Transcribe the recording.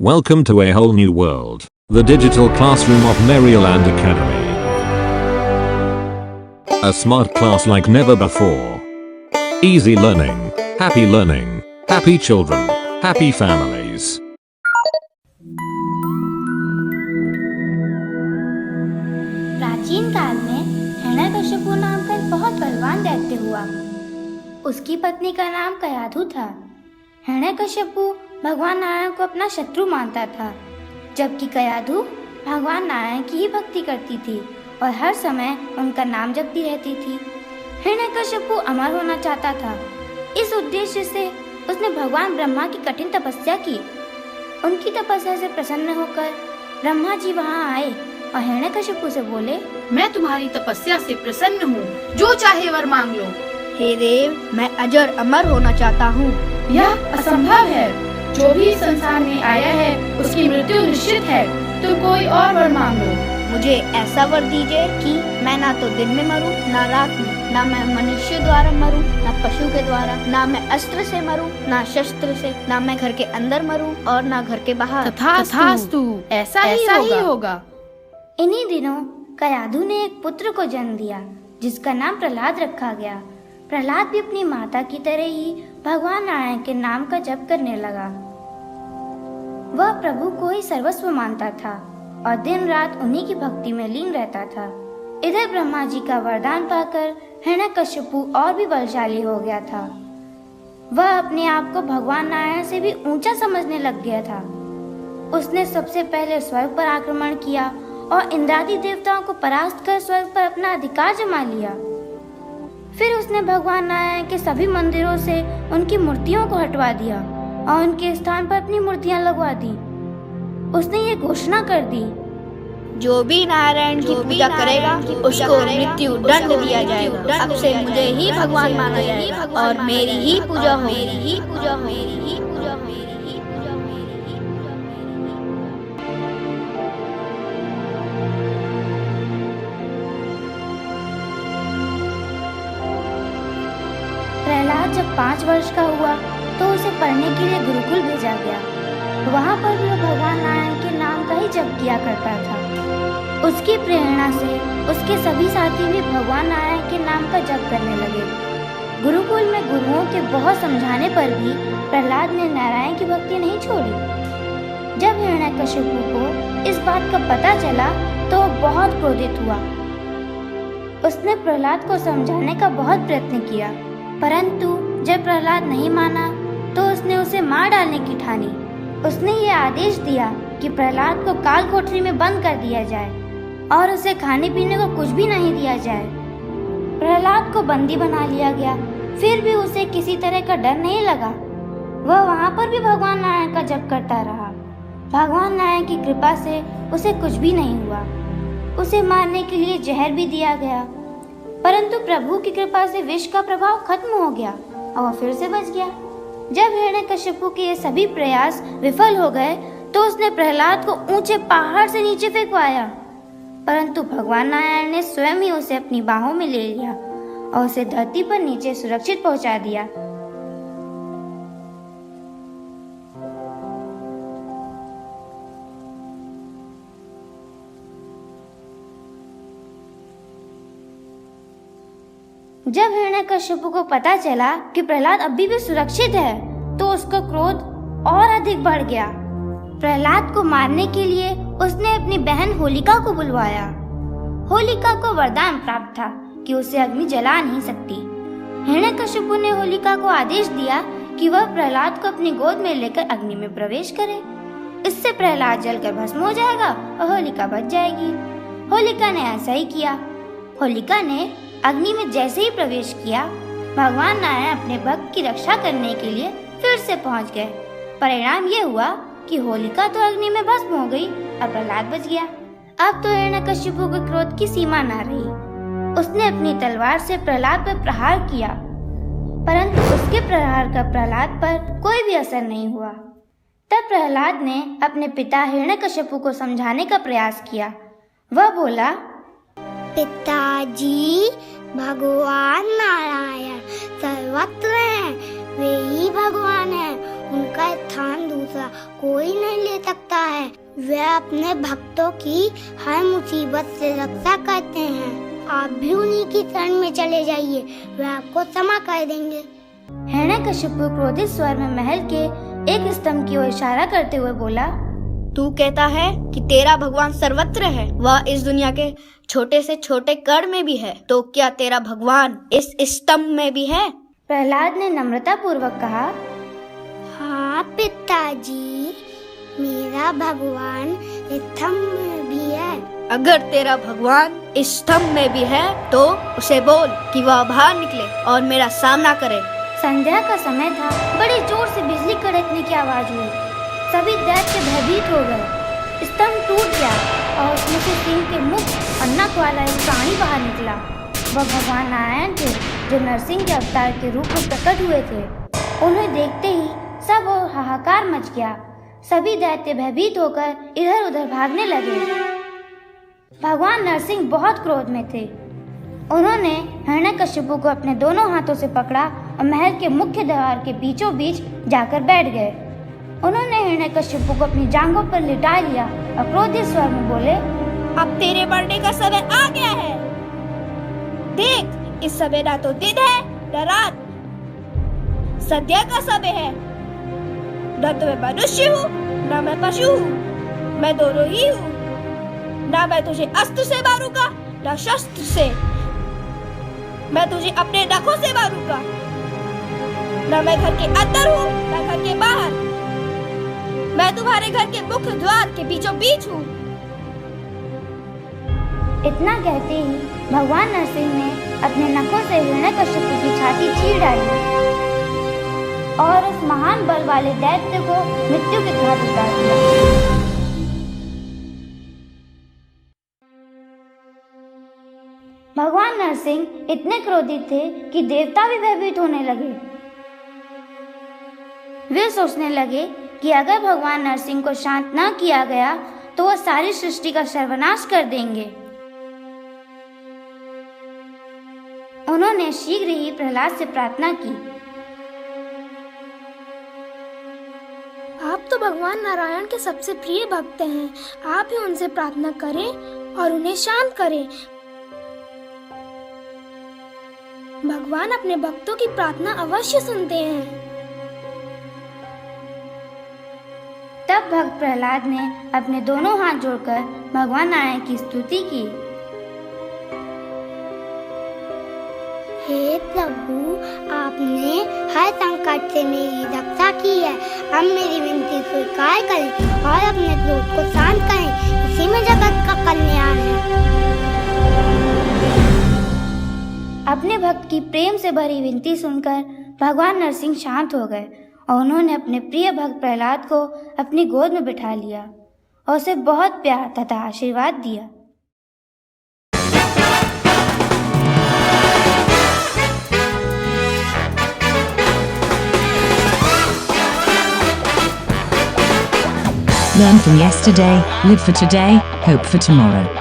Welcome to a whole new world, the digital classroom of Maryland Academy. A smart class like never before. Easy learning, happy children, happy families. प्राचीन काल में हिरण्यकशिपु नाम का एक बहुत बलवान दैत्य हुआ। उसकी पत्नी का नाम कयाधु था। हिरण्यकशिपु भगवान नारायण को अपना शत्रु मानता था, जबकि कयाधु भगवान नारायण की ही भक्ति करती थी और हर समय उनका नाम जपती रहती थी। हिरण्यकशिपु अमर होना चाहता था। इस उद्देश्य से उसने भगवान ब्रह्मा की कठिन तपस्या की। उनकी तपस्या से प्रसन्न होकर ब्रह्मा जी वहाँ आए और हिरण्यकशिपु से बोले, मैं तुम्हारी तपस्या से प्रसन्न हूँ, जो चाहे वर मांग लो। हे देव, मैं अजर अमर होना चाहता हूँ। यह असंभव है। जो भी इस संसार में आया है उसकी मृत्यु निश्चित है। तुम कोई और वर मांग लो। मुझे ऐसा वर दीजिए कि मैं ना तो दिन में मरूं, ना रात में, ना मैं मनुष्य द्वारा मरूं, ना पशु के द्वारा, ना मैं अस्त्र से मरूं, ना शस्त्र से, ना मैं घर के अंदर मरूं और ना घर के बाहर। तथास्तु, ऐसा ही होगा। इन्हीं दिनों कयाधु ने एक पुत्र को जन्म दिया, जिसका नाम प्रहलाद रखा गया। प्रहलाद भी अपनी माता की तरह ही भगवान नारायण के नाम का जप करने लगा। वह प्रभु को ही सर्वस्व मानता था और दिन रात उन्हीं की भक्ति में लीन रहता था। इधर ब्रह्मा जी का वरदान पाकर हिरण्यकशिपु और भी बलशाली हो गया था। वह अपने आप को भगवान नारायण से भी ऊंचा समझने लग गया था। उसने सबसे पहले स्वर्ग पर आक्रमण किया और इंद्रादि देवताओं को परास्त कर स्वर्ग पर अपना अधिकार जमा लिया। फिर उसने भगवान नारायण के सभी मंदिरों से उनकी मूर्तियों को हटवा दिया और उनके स्थान पर अपनी मूर्तियां लगवा दी। उसने ये घोषणा कर दी, जो भी नारायण की पूजा करेगा उसको मृत्यु दंड दिया जाएगा। अब से मुझे ही भगवान माना जाएगा और मेरी ही पूजा होगी। प्रहलाद जब 5 वर्ष का हुआ तो उसे पढ़ने के लिए गुरुकुल भेजा गया। वहाँ पर वह भगवान नारायण के नाम का ही जप किया करता था। उसकी प्रेरणा से उसके सभी साथी भी भगवान नारायण के नाम का जप करने लगे। गुरुकुल में गुरुओं के बहुत समझाने पर भी प्रहलाद ने नारायण की भक्ति नहीं छोड़ी। जब हिरण्यकशिपु को इस बात का पता चला तो वह बहुत क्रोधित हुआ। उसने प्रहलाद को समझाने का बहुत प्रयत्न किया, परंतु जब प्रहलाद नहीं माना तो उसने उसे मार डालने की ठानी। उसने ये आदेश दिया कि प्रहलाद को काल कोठरी में बंद कर दिया जाए और उसे खाने पीने को कुछ भी नहीं दिया जाए। प्रहलाद को बंदी बना लिया गया, फिर भी उसे किसी तरह का डर नहीं लगा। वह वहाँ पर भी भगवान नारायण का जप करता रहा। भगवान नारायण की कृपा से उसे कुछ भी नहीं हुआ। उसे मारने के लिए जहर भी दिया गया, परंतु प्रभु की कृपा से विष का प्रभाव खत्म हो गया और वह फिर से बच गया। जब हिरण्यकशिपु के ये सभी प्रयास विफल हो गए तो उसने प्रहलाद को ऊंचे पहाड़ से नीचे फेंकवाया, परंतु भगवान नारायण ने स्वयं ही उसे अपनी बाहों में ले लिया और उसे धरती पर नीचे सुरक्षित पहुंचा दिया। जब हिरण्यकशिपु को पता चला कि प्रहलाद अभी भी सुरक्षित है तो उसका क्रोध और अधिक बढ़ गया। प्रहलाद को मारने के लिए उसने अपनी बहन होलिका को बुलवाया। होलिका को वरदान प्राप्त था कि उसे अग्नि जला नहीं सकती। हिरण्यकशिपु ने होलिका को आदेश दिया कि वह प्रहलाद को अपनी गोद में लेकर अग्नि में प्रवेश करे। इससे प्रहलाद जलकर भस्म हो जाएगा और होलिका बच जाएगी। होलिका ने ऐसा ही किया। होलिका ने अग्नि में जैसे ही प्रवेश किया, भगवान नारायण अपने भक्त की रक्षा करने के लिए फिर से पहुंच गए। परिणाम ये हुआ कि होलिका तो अग्नि में भस्म हो गई और प्रहलाद बच गया। अब तो हिरण्यकशिपु के क्रोध की सीमा न रही। उसने अपनी तलवार से प्रहलाद पर प्रहार किया, परंतु उसके प्रहार का प्रहलाद पर कोई भी असर नहीं हुआ। तब प्रहलाद ने अपने पिता हिरण्यकशिपु को समझाने का प्रयास किया। वह बोला, पिताजी, भगवान नारायण सर्वत्र हैं। वे ही भगवान हैं। उनका स्थान दूसरा कोई नहीं ले सकता है। वे अपने भक्तों की हर मुसीबत से रक्षा करते हैं। आप भी उन्हीं की शरण में चले जाइए, वे आपको क्षमा कर देंगे। हिरण्यकशिपु क्रोधित स्वर में महल के एक स्तंभ की ओर इशारा करते हुए बोला, तू कहता है कि तेरा भगवान सर्वत्र है, वह इस दुनिया के छोटे से छोटे कण में भी है, तो क्या तेरा भगवान इस स्तंभ में भी है? प्रहलाद ने नम्रता पूर्वक कहा, हाँ पिताजी, मेरा भगवान स्तंभ में भी है। अगर तेरा भगवान इस स्तंभ में भी है तो उसे बोल कि वह बाहर निकले और मेरा सामना करे। संध्या का समय था। बड़ी जोर से बिजली कड़कने की आवाज हुई। सभी दैत्य भयभीत हो गए। स्तंभ टूट गया और उसमें से सिंह के मुख और नख वाला एक प्राणी बाहर निकला। वह भगवान नारायण थे, जो नरसिंह के अवतार के रूप में प्रकट हुए थे। उन्हें देखते ही सब और हाहाकार मच गया। सभी दैत्य भयभीत होकर इधर उधर भागने लगे। भगवान नरसिंह बहुत क्रोध में थे। उन्होंने हिरण्यकशिपु को अपने दोनों हाथों से पकड़ा और महल के मुख्य द्वार के बीचों बीच जाकर बैठ गए। उन्होंने हिरण्यकशिपु को अपनी जांघों पर लिटा लिया और क्रोधित स्वर में बोले, अब तेरे मरने का समय आ गया है। देख, इस समय ना तो दिन है न रात, संध्या का समय है। न तो मैं मनुष्य हूँ न मैं पशु हूँ, मैं दोनों ही हूँ। ना मैं तुझे अस्त्र से मारूंगा न शस्त्र से, मैं तुझे अपने नखों से मारूंगा। न मैं घर के अंदर हूँ न घर के बाहर, मैं तुम्हारे घर के मुख्य द्वार के बीचों बीच हूँ। इतना कहते ही भगवान नरसिंह ने अपने नखों से हिरण्यकशिपु की छाती चीर डाली और उस महान बल वाले दैत्य को मृत्यु के घाट उतार दिया। भगवान नरसिंह इतने क्रोधित थे कि देवता भी भयभीत होने लगे। वे सोचने लगे कि अगर भगवान नरसिंह को शांत न किया गया तो वह सारी सृष्टि का सर्वनाश कर देंगे। उन्होंने शीघ्र ही प्रहलाद से प्रार्थना की, आप तो भगवान नारायण के सबसे प्रिय भक्त हैं। आप ही उनसे प्रार्थना करें और उन्हें शांत करें। भगवान अपने भक्तों की प्रार्थना अवश्य सुनते हैं। तब भक्त प्रहलाद ने अपने दोनों हाथ जोड़कर भगवान नारायण की स्तुति की। हे प्रभु, आपने हर संकट से मेरी रक्षा की है। अब मेरी विनती स्वीकार करें और अपने क्रोध को शांत करें। इसी में जगत का कल्याण है। अपने भक्त की प्रेम से भरी विनती सुनकर भगवान नरसिंह शांत हो गए और उन्होंने अपने प्रिय भक्त प्रहलाद को अपनी गोद में बिठा लिया और उसे बहुत प्यार तथा आशीर्वाद दिया। Learn from yesterday, live for today, hope for tomorrow.